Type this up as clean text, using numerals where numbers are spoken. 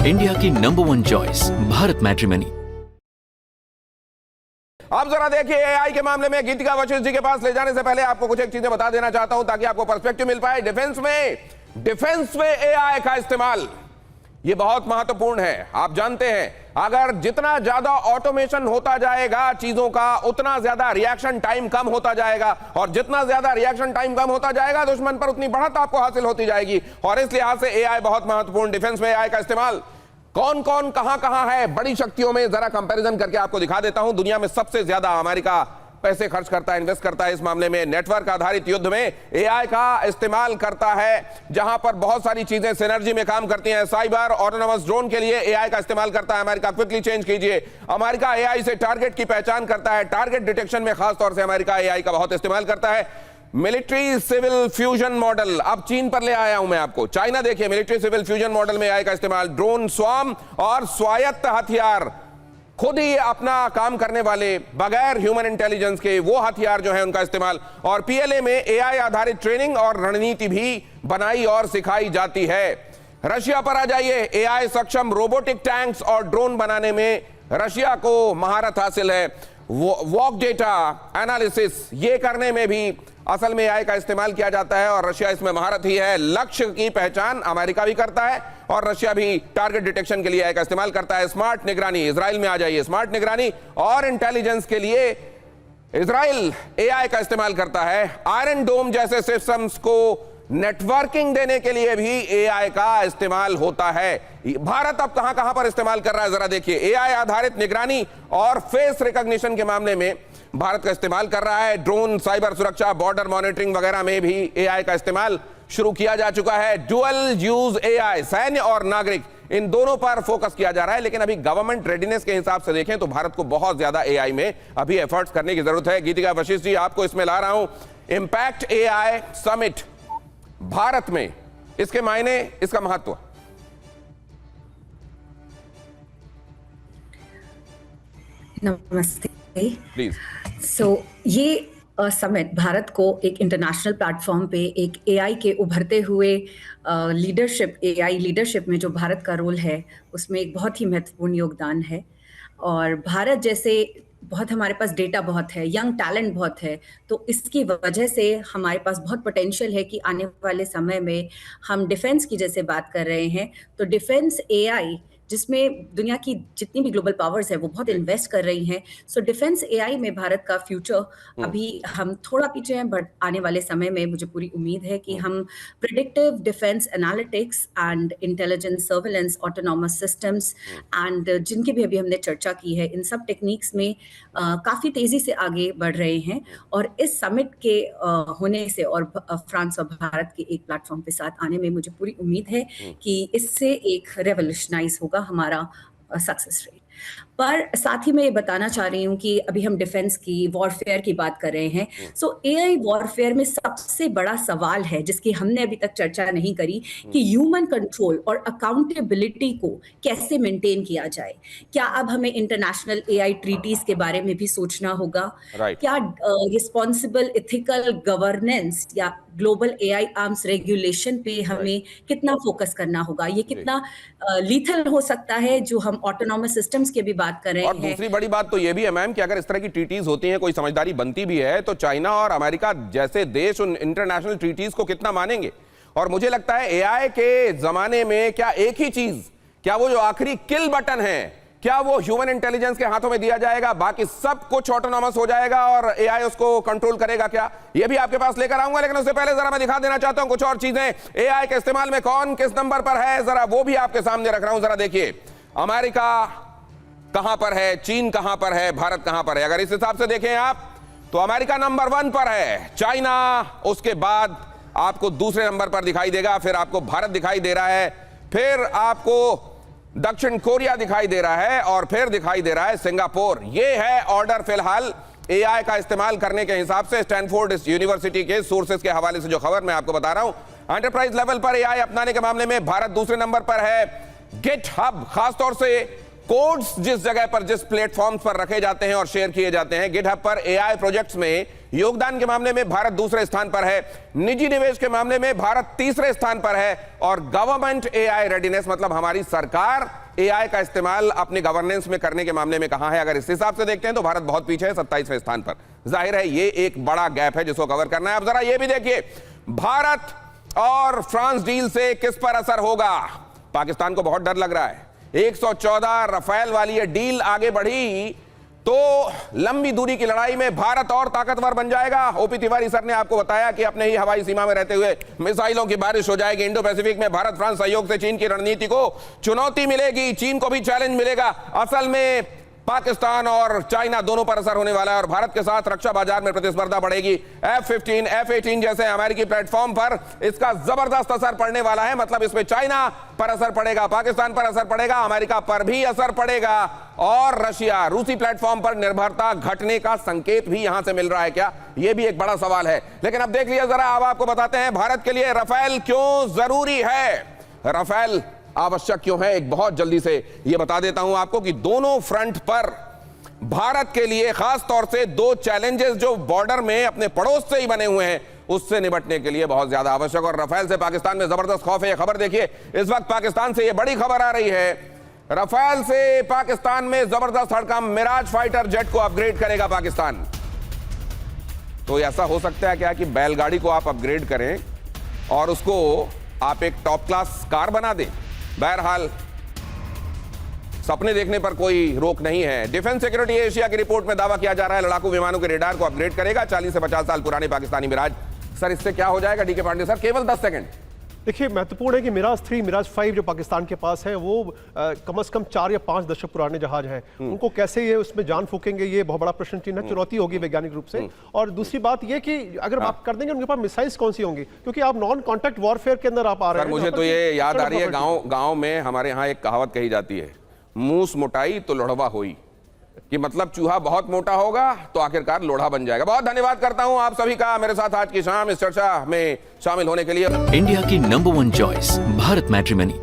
India की number 1 choice Bharat matrimony. अब जरा देखिए एआई के मामले में गीतिका वशिष्ठ जी के पास ले जाने से पहले आपको कुछ एक चीजें बता देना चाहता हूं ताकि आपको पर्सपेक्टिव मिल पाए। डिफेंस में एआई का इस्तेमाल ये बहुत महत्वपूर्ण है। आप जानते हैं अगर जितना ज्यादा ऑटोमेशन होता जाएगा चीजों का, उतना ज्यादा रिएक्शन टाइम कम होता जाएगा, और जितना ज्यादा रिएक्शन टाइम कम होता जाएगा दुश्मन पर उतनी बढ़त आपको हासिल होती जाएगी। और इस लिहाज से एआई बहुत महत्वपूर्ण। डिफेंस में एआई का इस्तेमाल कौन कौन कहां कहां है बड़ी शक्तियों में, जरा कंपैरिजन करके आपको दिखा देता हूं। दुनिया में सबसे ज्यादा अमेरिका पैसे खर्च करता है, इन्वेस्ट करता है इस मामले में। नेटवर्क आधारित युद्ध में एआई का इस्तेमाल करता है, जहां पर बहुत सारी चीजें सिनर्जी में काम करती हैं। साइबर ऑटोनोमस ड्रोन के लिए एआई का इस्तेमाल करता है अमेरिका। क्विकली चेंज कीजिए। अमेरिका एआई से टारगेट की पहचान करता है, टारगेट डिटेक्शन में खासतौर से अमेरिका एआई का बहुत इस्तेमाल करता है। मिलिट्री सिविल फ्यूजन मॉडल, अब चीन पर ले आया हूं मैं आपको। चाइना देखिए, मिलिट्री सिविल फ्यूजन मॉडल में एआई का इस्तेमाल। ड्रोन स्वार्म और स्वायत्त हथियार, खुद ही अपना काम करने वाले बगैर ह्यूमन इंटेलिजेंस के वो हथियार जो है उनका इस्तेमाल। और पीएलए में एआई आधारित ट्रेनिंग और रणनीति भी बनाई और सिखाई जाती है। रशिया पर आ जाइए। एआई सक्षम रोबोटिक टैंक्स और ड्रोन बनाने में रशिया को महारत हासिल है। वॉक डेटा एनालिसिस ये करने में भी असल में एआई का इस्तेमाल किया जाता है और रशिया इसमें महारत ही है। लक्ष्य की पहचान अमेरिका भी करता है और रशिया भी टारगेट डिटेक्शन के लिए एआई का इस्तेमाल करता है। स्मार्ट निगरानी, इजराइल में आ जाइए। स्मार्ट निगरानी और इंटेलिजेंस के लिए इजराइल एआई का इस्तेमाल करता है। आयरन डोम जैसे सिस्टम्स को नेटवर्किंग देने के लिए भी एआई का इस्तेमाल होता है। भारत अब कहां कहां पर इस्तेमाल कर रहा है जरा देखिए। एआई आधारित निगरानी और फेस रिकॉग्निशन के मामले में भारत का इस्तेमाल कर रहा है। ड्रोन, साइबर सुरक्षा, बॉर्डर मॉनिटरिंग वगैरह में भी एआई का इस्तेमाल शुरू किया जा चुका है। डुअल यूज एआई, सैन्य और नागरिक इन दोनों पर फोकस किया जा रहा है। लेकिन अभी गवर्नमेंट रेडीनेस के हिसाब से देखें तो भारत को बहुत ज्यादा एआई में अभी एफर्ट्स करने की जरूरत है। गीतिका वशिष्ठ जी, आपको इसमें ला रहा हूं। इंपैक्ट एआई समिट भारत में, इसके मायने, इसका महत्व। नमस्ते प्लीज। ये समिट भारत को एक इंटरनेशनल प्लेटफॉर्म पे एक एआई के उभरते हुए लीडरशिप, एआई लीडरशिप में जो भारत का रोल है उसमें एक बहुत ही महत्वपूर्ण योगदान है। और भारत जैसे बहुत, हमारे पास डेटा बहुत है, यंग टैलेंट बहुत है, तो इसकी वजह से हमारे पास बहुत पोटेंशियल है कि आने वाले समय में हम डिफेंस की जैसे बात कर रहे हैं तो डिफेंस एआई जिसमें दुनिया की जितनी भी ग्लोबल पावर्स है वो बहुत इन्वेस्ट कर रही हैं। सो डिफेंस एआई में भारत का फ्यूचर, अभी हम थोड़ा पीछे हैं बट आने वाले समय में मुझे पूरी उम्मीद है कि हम predictive defence analytics and intelligence surveillance autonomous systems and जिनकी भी अभी हमने चर्चा की है, इन सब टेक्निक्स में काफ़ी तेज़ी से आगे बढ़ रहे हैं। और इस समिट के होने से और फ्रांस और भारत के एक प्लेटफॉर्म पे साथ आने में मुझे पूरी उम्मीद है कि इससे एक रेवोल्यूशनाइज होगा हमारा सक्सेस रेट। पर साथ ही मैं ये बताना चाह रही हूँ कि अभी हम डिफेंस की, वॉरफेयर की बात कर रहे हैं। सो एआई वॉरफेयर में सबसे बड़ा सवाल है जिसकी हमने अभी तक चर्चा नहीं करी कि ह्यूमन कंट्रोल और अकाउंटेबिलिटी को कैसे मेंटेन किया जाए। क्या अब हमें इंटरनेशनल एआई ट्रीटीज के बारे में भी सोचना होगा? क्या रिस्पॉन्सिबल इथिकल गवर्नेंस या ग्लोबल एआई आर्म्स रेगुलेशन पे हमें कितना फोकस करना होगा? ये कितना लीथल हो सकता है जो हम ऑटोनॉमस सिस्टम्स की भी बात कर रहे हैं। और दूसरी बड़ी बात तो ये भी है मैम कि अगर इस तरह की ट्रीटीज होती हैं, कोई समझदारी बनती भी है, तो चाइना और अमेरिका जैसे देश उन इंटरनेशनल ट्रीटीज को कितना मानेंगे। और मुझे लगता है एआई के जमाने में क्या एक ही चीज, क्या वो जो आखिरी किल बटन है, क्या वो ह्यूमन इंटेलिजेंस के हाथों में दिया जाएगा, बाकी सब कुछ ऑटोनॉमस हो जाएगा और एआई उसको कंट्रोल करेगा क्या? ये भी आपके पास लेकर आऊंगा, लेकिन उससे पहले जरा मैं दिखा देना चाहता हूं कुछ और चीजें। एआई के इस्तेमाल में कौन किस नंबर पर है, जरा वो भी आपके सामने रख रहा हूं। जरा देखिए, अमेरिका कहां पर है, चीन कहां पर है, भारत कहां पर है। अगर इस हिसाब से देखें आप तो अमेरिका नंबर 1 पर है, चाइना उसके बाद आपको दूसरे नंबर पर दिखाई देगा, फिर आपको भारत दिखाई दे रहा है, फिर आपको दक्षिण कोरिया दिखाई दे रहा है और फिर दिखाई दे रहा है सिंगापुर। यह है ऑर्डर फिलहाल एआई का इस्तेमाल करने के हिसाब से। स्टैनफोर्ड यूनिवर्सिटी के सोर्सेस के हवाले से जो खबर मैं आपको बता रहा हूं, एंटरप्राइज लेवल पर एआई अपनाने के मामले में भारत दूसरे नंबर पर है। गिटहब खासतौर से कोड्स जिस जगह पर जिस प्लेटफॉर्म्स पर रखे जाते हैं और शेयर किए जाते हैं, गिटहब पर एआई प्रोजेक्ट्स में योगदान के मामले में भारत दूसरे स्थान पर है, निजी निवेश के मामले में भारत तीसरे स्थान पर है, और गवर्नमेंट एआई रेडीनेस मतलब हमारी सरकार एआई का इस्तेमाल अपने गवर्नेंस में करने के मामले में कहां है, अगर इस हिसाब से देखते हैं तो भारत बहुत पीछे है, 27वें स्थान पर। जाहिर है ये एक बड़ा गैप है जिसको कवर करना है। अब जरा ये भी देखिए, भारत और फ्रांस डील से किस पर असर होगा। पाकिस्तान को बहुत डर लग रहा है, 114 रफेल वाली ये डील आगे बढ़ी तो लंबी दूरी की लड़ाई में भारत और ताकतवर बन जाएगा। ओपी तिवारी सर ने आपको बताया कि अपने ही हवाई सीमा में रहते हुए मिसाइलों की बारिश हो जाएगी। इंडो पैसिफिक में भारत फ्रांस सहयोग से चीन की रणनीति को चुनौती मिलेगी, चीन को भी चैलेंज मिलेगा। असल में पाकिस्तान और चाइना दोनों पर असर होने वाला है और भारत के साथ रक्षा बाजार में प्रतिस्पर्धा बढ़ेगी। F-15, F-18 जैसे अमेरिकी प्लेटफॉर्म पर इसका जबरदस्त असर पड़ने वाला है। मतलब इसमें चाइना पर असर पड़ेगा, पाकिस्तान पर असर पड़ेगा, अमेरिका पर भी असर पड़ेगा और रशिया रूसी प्लेटफॉर्म पर निर्भरता घटने का संकेत भी यहां से मिल रहा है क्या, यह भी एक बड़ा सवाल है। लेकिन अब देख लिया जरा, अब आपको बताते हैं भारत के लिए राफेल क्यों जरूरी है, राफेल आवश्यक क्यों है। एक बहुत जल्दी से यह बता देता हूं आपको कि दोनों फ्रंट पर भारत के लिए खास तौर से दो चैलेंजेस जो बॉर्डर में अपने पड़ोस से ही बने हुए हैं उससे निपटने के लिए बहुत ज्यादा आवश्यक, और राफेल से पाकिस्तान में जबरदस्त खौफ है। यह खबर देखिए, इस वक्त पाकिस्तान से यह बड़ी खबर आ रही है, राफेल से पाकिस्तान में जबरदस्त हड़कंप, मिराज फाइटर जेट को अपग्रेड करेगा पाकिस्तान। तो ऐसा हो सकता है क्या कि बैलगाड़ी को आप अपग्रेड करें और उसको आप एक टॉप क्लास कार बना दें। बहरहाल सपने देखने पर कोई रोक नहीं है। डिफेंस सिक्योरिटी एशिया की रिपोर्ट में दावा किया जा रहा है लड़ाकू विमानों के रेडार को अपग्रेड करेगा। 40 से 50 साल पुराने पाकिस्तानी मिराज। सर इससे क्या हो जाएगा डीके पांडे सर, केवल 10 सेकंड। देखिए महत्वपूर्ण है कि मिराज 3, मिराज 5 जो पाकिस्तान के पास है वो कम से कम 4 या 5 दशक पुराने जहाज हैं। उनको कैसे ये उसमें जान फूकेंगे, ये बहुत बड़ा प्रश्न चिन्ह है, चुनौती होगी वैज्ञानिक रूप से। और दूसरी बात ये कि अगर आप कर देंगे उनके पास मिसाइल्स कौन सी होंगी, क्योंकि आप नॉन कॉन्टैक्ट वॉरफेयर के अंदर आप आ रहे हैं। मुझे तो ये याद आ रही है, गाँव में हमारे यहाँ एक कहावत कही जाती है, मूस मोटाई तो लोढ़वा होई, कि मतलब चूहा बहुत मोटा होगा तो आखिरकार लोढ़ा बन जाएगा। बहुत धन्यवाद करता हूं आप सभी का मेरे साथ आज की शाम इस चर्चा में शामिल होने के लिए। इंडिया की नंबर 1 चॉइस भारत मैट्रिमनी।